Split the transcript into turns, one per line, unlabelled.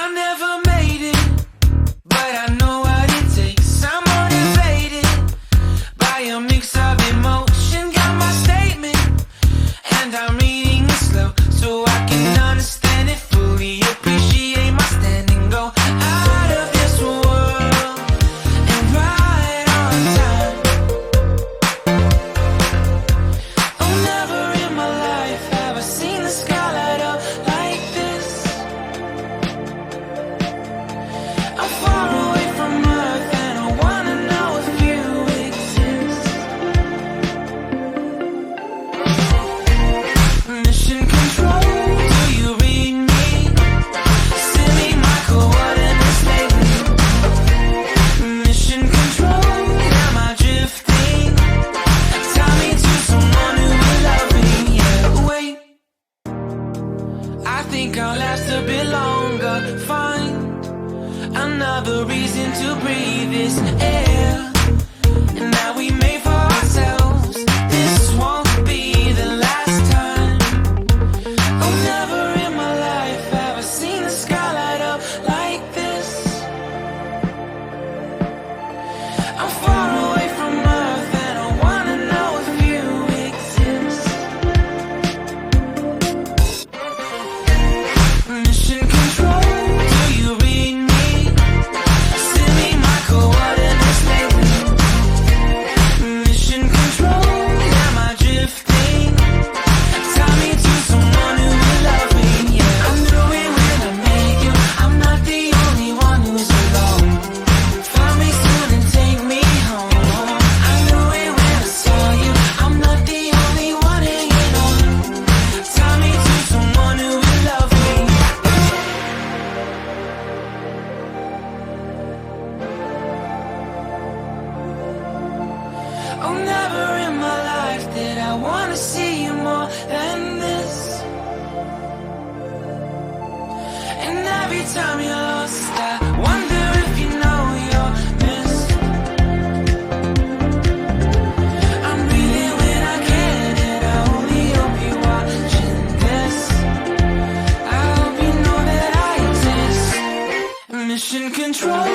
I never made it, but I know what it takes. I'm motivated by a mix of emotion. Got my statement, and I'm reading it slow so I can understand it fully. Appreciate my standing, go out of this world and right on time. Oh, never in my life have I seen the sky light up like this. I'm far away from Earth and I wanna know if you exist. Mission control, do you read me? Send me my coordinates lately. Mission control, am I drifting? Tie me to someone who will love me. Yeah, wait, I think I'll last a bit longer. Find another reason to breathe this air, and that we made for ourselves. This won't be the last time. Oh, never in my life have I seen the sky light up like this. I'm far away from Earth and I wanna know if you exist. Mission control, do you read me? Send me my coordinates lately. Mission control, am I drifting? Tie me to someone who will love me. Yeah, I knew it when I met you. I'm not the only one who's alone. Find me soon and take me home. I knew it when I saw you. I'm not the only one hanging on. Tie me to someone who will love me. Oh, never in my life did I wanna see you more than this. And every time you're lost, I wonder if you know you're missed. I'm breathing when I can, and I only hope you're watching this. I hope you know that I exist. Mission control,